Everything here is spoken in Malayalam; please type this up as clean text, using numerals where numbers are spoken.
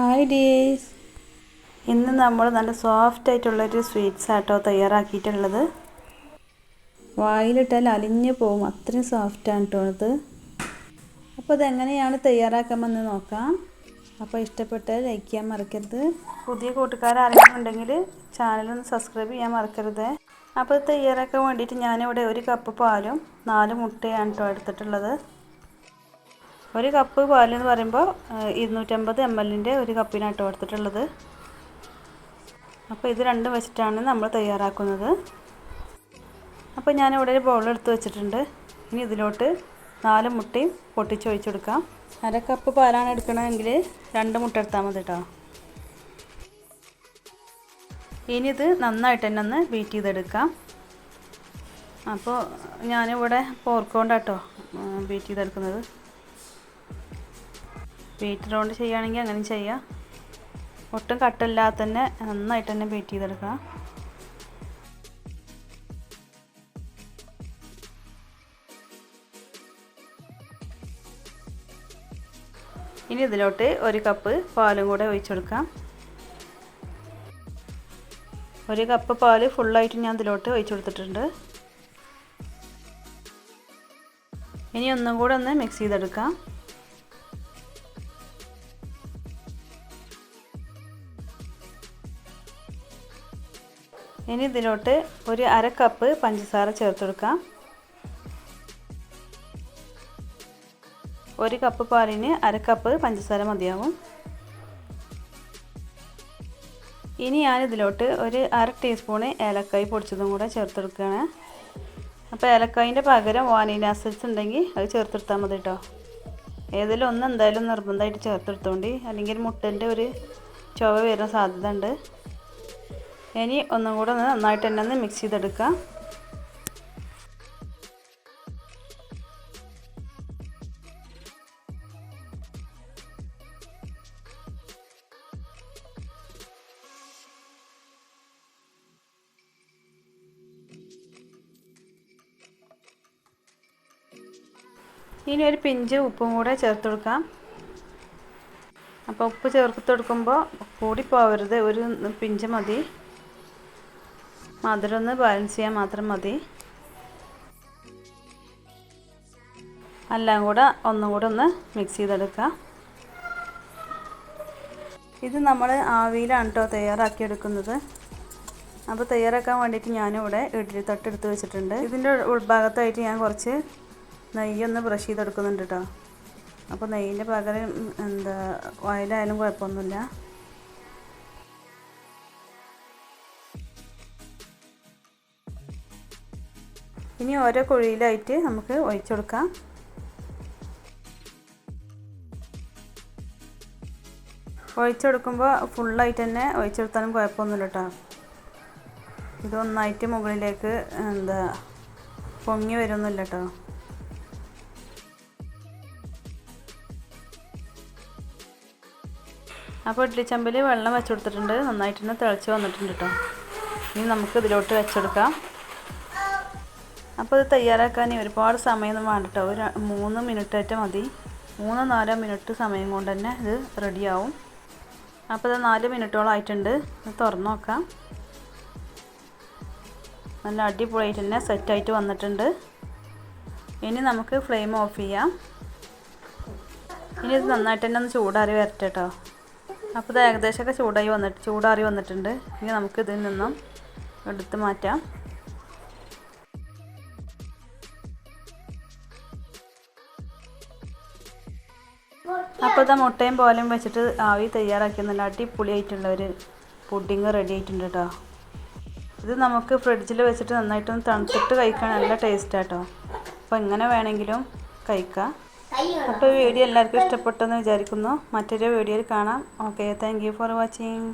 ഹായ് ഡീസ്, ഇന്ന് നമ്മൾ നല്ല സോഫ്റ്റ് ആയിട്ടുള്ളൊരു സ്വീറ്റ്സ് ആട്ടോ തയ്യാറാക്കിയിട്ടുള്ളത്. വായിലിട്ടാൽ അലിഞ്ഞു പോകും, അത്രയും സോഫ്റ്റാണ് കേട്ടോ ഇത്. അപ്പോൾ ഇതെങ്ങനെയാണ് തയ്യാറാക്കാമെന്ന് നോക്കാം. അപ്പോൾ ഇഷ്ടപ്പെട്ടാൽ ലൈക്ക് ചെയ്യാൻ മറക്കരുത്. പുതിയ കൂട്ടുകാരെങ്കിലും ഉണ്ടെങ്കിൽ ചാനലൊന്ന് സബ്സ്ക്രൈബ് ചെയ്യാൻ മറക്കരുത്. അപ്പോൾ ഇത് തയ്യാറാക്കാൻ വേണ്ടിയിട്ട് ഞാനിവിടെ 1 കപ്പ് പാലും 4 മുട്ടയാണ് കേട്ടോ എടുത്തിട്ടുള്ളത്. 1 കപ്പ് പാലെന്ന് പറയുമ്പോൾ 250 ml 1 കപ്പിനാണ് കേട്ടോ എടുത്തിട്ടുള്ളത്. അപ്പോൾ ഇത് രണ്ടും വെച്ചിട്ടാണ് നമ്മൾ തയ്യാറാക്കുന്നത്. അപ്പോൾ ഞാനിവിടെ ഒരു ബൗൾ എടുത്ത് വെച്ചിട്ടുണ്ട്. ഇനി ഇതിലോട്ട് 4 മുട്ടയും പൊട്ടിച്ചൊഴിച്ച് കൊടുക്കാം. 1/2 കപ്പ് പാലാണ് എടുക്കണമെങ്കിൽ 2 മുട്ട എടുത്താൽ മതി കേട്ടോ. ഇനി ഇത് നന്നായിട്ട് തന്നെ ഒന്ന് ബീറ്റ് ചെയ്തെടുക്കാം. അപ്പോൾ ഞാനിവിടെ ഫോർക്ക് കൊണ്ടാട്ടോ ബീറ്റ് ചെയ്തെടുക്കുന്നത്. ബീറ്റർ കൊണ്ട് ചെയ്യുകയാണെങ്കിൽ അങ്ങനെ ചെയ്യാം. ഒട്ടും കട്ടില്ലാതെ തന്നെ നന്നായിട്ട് തന്നെ ബീറ്റ് ചെയ്തെടുക്കാം. ഇനി ഇതിലോട്ട് 1 കപ്പ് പാലും കൂടെ ഒഴിച്ചെടുക്കാം. 1 കപ്പ് പാല് ഫുള്ളായിട്ട് ഞാൻ ഇതിലോട്ട് ഒഴിച്ചു കൊടുത്തിട്ടുണ്ട്. ഇനി ഒന്നും കൂടെ ഒന്ന് മിക്സ് ചെയ്തെടുക്കാം. ഇനി ഇതിലോട്ട് 1/2 കപ്പ് പഞ്ചസാര ചേർത്ത് കൊടുക്കാം. 1 കപ്പ് പാലിന് 1/2 കപ്പ് പഞ്ചസാര മതിയാവും. ഇനി ഞാനിതിലോട്ട് 1/2 ടീസ്പൂണ് ഏലക്കായ് പൊടിച്ചതും കൂടെ ചേർത്ത് കൊടുക്കുകയാണ്. അപ്പോൾ ഏലക്കായിൻ്റെ പകരം വാനില എസൻസ് ഉണ്ടെങ്കിൽ അത് ചേർത്തെടുത്താൽ മതി കേട്ടോ. ഏതെങ്കിലും ഒന്ന് എന്തായാലും നിർബന്ധമായിട്ട് ചേർത്തെടുത്തോണ്ട്, അല്ലെങ്കിൽ മുട്ടൻ്റെ ഒരു ചുവ വരുന്ന സാധ്യത ഉണ്ട്. ഇനി ഒന്നും കൂടെ നന്നായിട്ട് തന്നെ ഒന്ന് മിക്സ് ചെയ്തെടുക്കാം. ഇനി ഒരു പിഞ്ച് ഉപ്പും കൂടെ ചേർത്ത് കൊടുക്കാം. അപ്പോൾ ഉപ്പ് ചേർത്ത് കൊടുക്കുമ്പോൾ കൂടി പോവരുത്, ഒരു പിഞ്ച് മതി. മധുരം ഒന്ന് ബാലൻസ് ചെയ്യാൻ മാത്രം മതി. എല്ലാം കൂടെ ഒന്നും കൂടെ ഒന്ന് മിക്സ് ചെയ്തെടുക്കാം. ഇത് നമ്മൾ ആവിയിലാണ് കേട്ടോ തയ്യാറാക്കിയെടുക്കുന്നത്. അപ്പോൾ തയ്യാറാക്കാൻ വേണ്ടിയിട്ട് ഞാനിവിടെ ഇഡ്ഡലി തട്ട് എടുത്ത് വെച്ചിട്ടുണ്ട്. ഇതിൻ്റെ ഉൾഭാഗത്തായിട്ട് ഞാൻ കുറച്ച് നെയ്യൊന്ന് ബ്രഷ് ചെയ്തെടുക്കുന്നുണ്ട് കേട്ടോ. അപ്പോൾ നെയ്യിൻ്റെ പകരം ഓയിലായാലും കുഴപ്പമൊന്നുമില്ല. ഇനി ഓരോ കുഴിയിലായിട്ട് നമുക്ക് ഒഴിച്ചു കൊടുക്കാം. ഒഴിച്ചെടുക്കുമ്പോൾ ഫുള്ളായിട്ട് തന്നെ ഒഴിച്ചെടുത്താലും കുഴപ്പമൊന്നുമില്ല കേട്ടോ. ഇതൊന്നായിട്ട് മുകളിലേക്ക് പൊങ്ങി വരുമൊന്നുമില്ല കേട്ടോ. അപ്പോൾ ഇഡ്ഡലിച്ചമ്പിൽ വെള്ളം വെച്ച് കൊടുത്തിട്ടുണ്ട്, നന്നായിട്ട് തന്നെ തിളച്ച് വന്നിട്ടുണ്ട് കേട്ടോ. ഇനി നമുക്ക് ഇതിലോട്ട് വെച്ചെടുക്കാം. അപ്പോൾ ഇത് തയ്യാറാക്കാൻ ഒരുപാട് സമയമൊന്നും വേണ്ട കേട്ടോ. ഒരു 3 മിനിറ്റായിട്ട് മതി. 3-4 മിനിറ്റ് സമയം കൊണ്ട് തന്നെ ഇത് റെഡിയാവും. അപ്പോൾ ഇത് 4 മിനിറ്റോളം ആയിട്ടുണ്ട്. ഇത് തുറന്ന് നോക്കാം. നല്ല അടിപൊളിയായിട്ട് തന്നെ സെറ്റായിട്ട് വന്നിട്ടുണ്ട്. ഇനി നമുക്ക് ഫ്ലെയിം ഓഫ് ചെയ്യാം. ഇനി ഇത് നന്നായിട്ട് തന്നെ ഒന്ന് ചൂടാറി വരട്ടെ കേട്ടോ. അപ്പോൾ ഇത് ഏകദേശമൊക്കെ ചൂടാറി വന്നിട്ടുണ്ട്. ഇനി നമുക്ക് ഇതിൽ നിന്നും എടുത്ത് മാറ്റാം. അപ്പോൾ ഇത് മുട്ടയും പോലും വെച്ചിട്ട് ആവി തയ്യാറാക്കിയ നല്ല അടിപൊളിയായിട്ടുള്ള ഒരു പുഡിങ് റെഡി ആയിട്ടുണ്ട് കേട്ടോ. ഇത് നമുക്ക് ഫ്രിഡ്ജിൽ വെച്ചിട്ട് നന്നായിട്ടൊന്ന് തണുത്തിട്ട് കഴിക്കാൻ നല്ല ടേസ്റ്റാണ് കേട്ടോ. അപ്പോൾ ഇങ്ങനെ വേണമെങ്കിലും കഴിക്കാം. അപ്പോൾ വീഡിയോ എല്ലാവർക്കും ഇഷ്ടപ്പെട്ടെന്ന് വിചാരിക്കുന്നു. മറ്റൊരു വീഡിയോയിൽ കാണാം. Okay, thank you for watching.